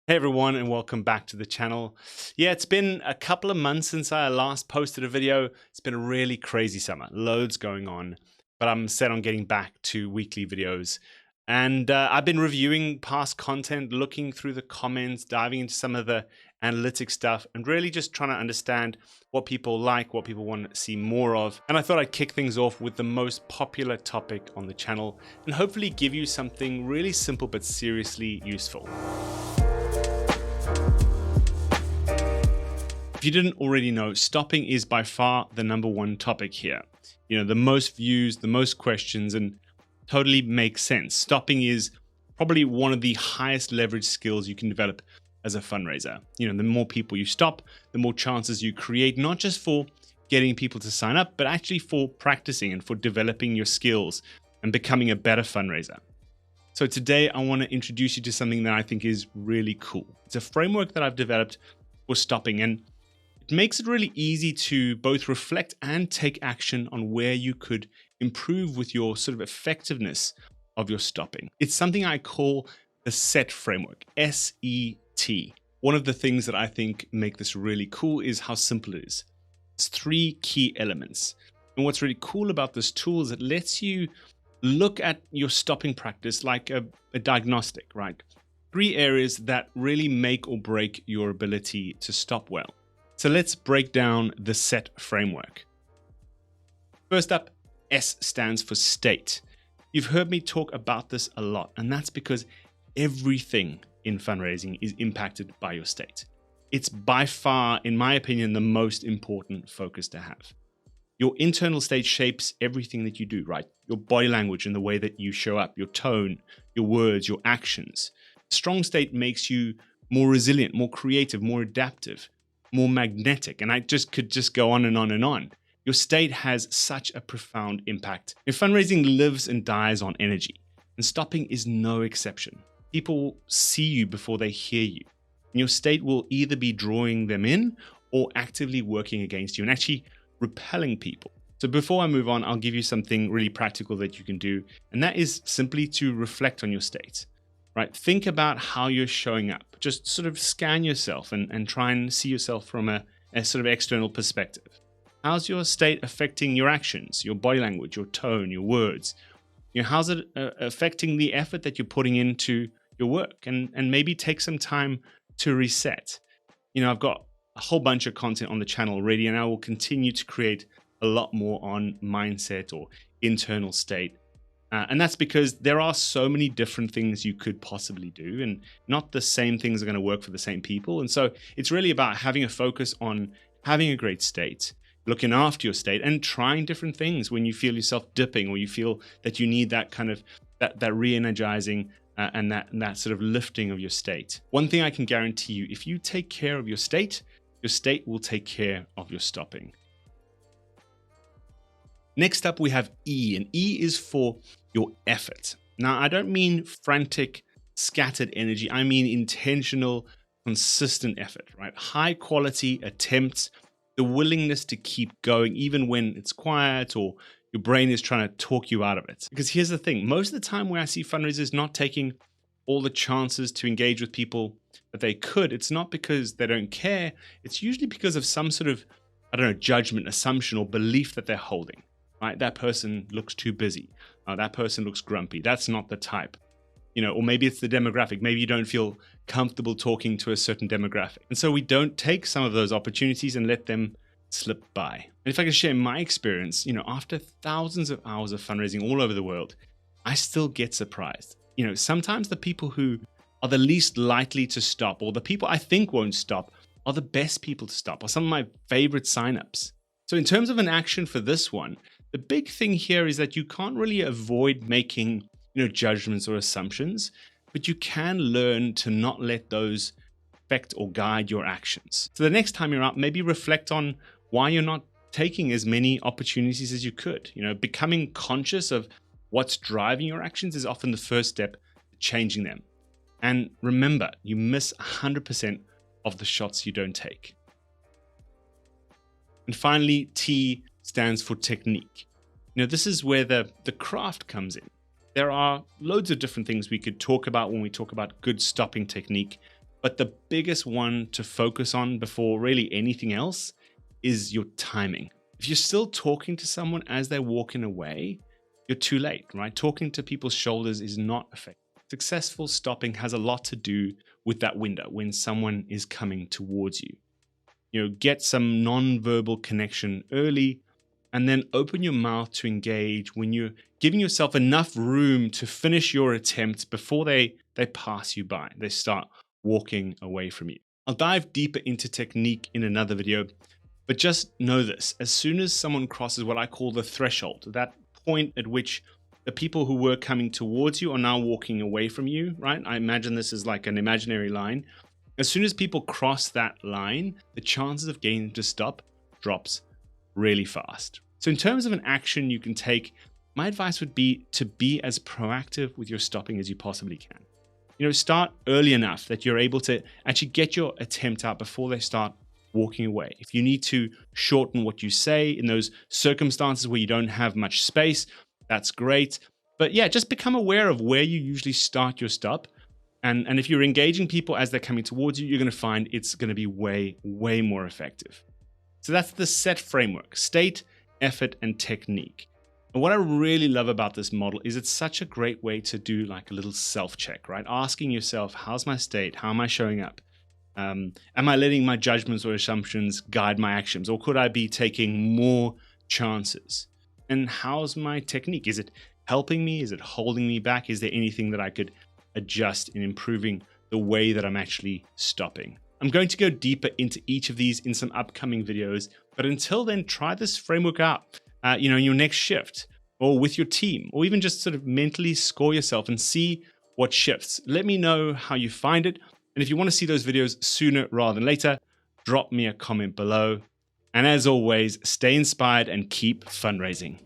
Hey everyone, and welcome back to the channel. Yeah, it's been a couple of months since I last posted a video. It's been a really crazy summer, loads going on, but I'm set on getting back to weekly videos. And I've been reviewing past content, looking through the comments, diving into some of the analytics stuff, and really just trying to understand what people like, what people want to see more of. And I thought I'd kick things off with the most popular topic on the channel and hopefully give you something really simple but seriously useful. If you didn't already know, stopping is by far the #1 topic here. The most views, the most questions, and totally makes sense. Stopping is probably one of the highest leverage skills you can develop as a fundraiser. The more people you stop, the more chances you create, not just for getting people to sign up, but actually for practicing and for developing your skills and becoming a better fundraiser. So today I want to introduce you to something that I think is really cool. It's a framework that I've developed for stopping, and it makes it really easy to both reflect and take action on where you could improve with your sort of effectiveness of your stopping. It's something I call the SET framework, S-E-T. One of the things that I think make this really cool is how simple it is. It's 3 key elements. And what's really cool about this tool is it lets you look at your stopping practice like a diagnostic, right? 3 areas that really make or break your ability to stop well. So let's break down the SET framework. First up, S stands for state. You've heard me talk about this a lot, and that's because everything in fundraising is impacted by your state. It's by far, in my opinion, the most important focus to have. Your internal state shapes everything that you do, right? Your body language and the way that you show up, your tone, your words, your actions. Strong state makes you more resilient, more creative, more adaptive, more magnetic, and I could just go on and on and on. Your state has such a profound impact. Your fundraising lives and dies on energy, and stopping is no exception. People see you before they hear you, and your state will either be drawing them in or actively working against you and actually repelling people. So before I move on, I'll give you something really practical that you can do, and that is simply to reflect on your state. Right? Think about how you're showing up. Just sort of scan yourself and try and see yourself from a sort of external perspective. How's your state affecting your actions, your body language, your tone, your words? How's it affecting the effort that you're putting into your work? And maybe take some time to reset. I've got a whole bunch of content on the channel already, and I will continue to create a lot more on mindset or internal state. And that's because there are so many different things you could possibly do, and not the same things are going to work for the same people. And so it's really about having a focus on having a great state, looking after your state, and trying different things when you feel yourself dipping or you feel that you need that kind of that re-energizing and that sort of lifting of your state. One thing I can guarantee you, if you take care of your state will take care of your stopping. Next up, we have E, and E is for your effort. Now, I don't mean frantic, scattered energy. I mean intentional, consistent effort, right? High quality attempts, the willingness to keep going even when it's quiet or your brain is trying to talk you out of it. Because here's the thing, most of the time where I see fundraisers not taking all the chances to engage with people that they could, it's not because they don't care. It's usually because of some sort of, judgment, assumption, or belief that they're holding. Right? That person looks too busy. That person looks grumpy. That's not the type. Or maybe it's the demographic. Maybe you don't feel comfortable talking to a certain demographic. And so we don't take some of those opportunities and let them slip by. And if I can share my experience, after thousands of hours of fundraising all over the world, I still get surprised. Sometimes the people who are the least likely to stop, or the people I think won't stop, are the best people to stop, or some of my favorite signups. So in terms of an action for this one, the big thing here is that you can't really avoid making, judgments or assumptions, but you can learn to not let those affect or guide your actions. So the next time you're out, maybe reflect on why you're not taking as many opportunities as you could. Becoming conscious of what's driving your actions is often the first step to changing them. And remember, you miss 100% of the shots you don't take. And finally, T stands for technique. This is where the craft comes in. There are loads of different things we could talk about when we talk about good stopping technique, But the biggest one to focus on before really anything else is your timing. If you're still talking to someone as they're walking away, you're too late, right? Talking to people's shoulders is not effective. Successful stopping has a lot to do with that window when someone is coming towards you. Get some non-verbal connection early, and then open your mouth to engage when you're giving yourself enough room to finish your attempt before they pass you by. They start walking away from you. I'll dive deeper into technique in another video, but just know this: as soon as someone crosses what I call the threshold, that point at which the people who were coming towards you are now walking away from you, right? I imagine this is like an imaginary line. As soon as people cross that line, the chances of getting them to stop drops really fast. So in terms of an action you can take, my advice would be to be as proactive with your stopping as you possibly can. Start early enough that you're able to actually get your attempt out before they start walking away. If you need to shorten what you say in those circumstances where you don't have much space, that's great. But yeah, just become aware of where you usually start your stop. And if you're engaging people as they're coming towards you, you're going to find it's going to be way, way more effective. So that's the SET framework: state, effort, and technique. And what I really love about this model is it's such a great way to do like a little self-check, right? Asking yourself, how's my state? How am I showing up? Am I letting my judgments or assumptions guide my actions? Or could I be taking more chances? And how's my technique? Is it helping me? Is it holding me back? Is there anything that I could adjust in improving the way that I'm actually stopping? I'm going to go deeper into each of these in some upcoming videos, but until then, try this framework out, in your next shift or with your team, or even just sort of mentally score yourself and see what shifts. Let me know how you find it. And if you want to see those videos sooner rather than later, drop me a comment below. And as always, stay inspired and keep fundraising.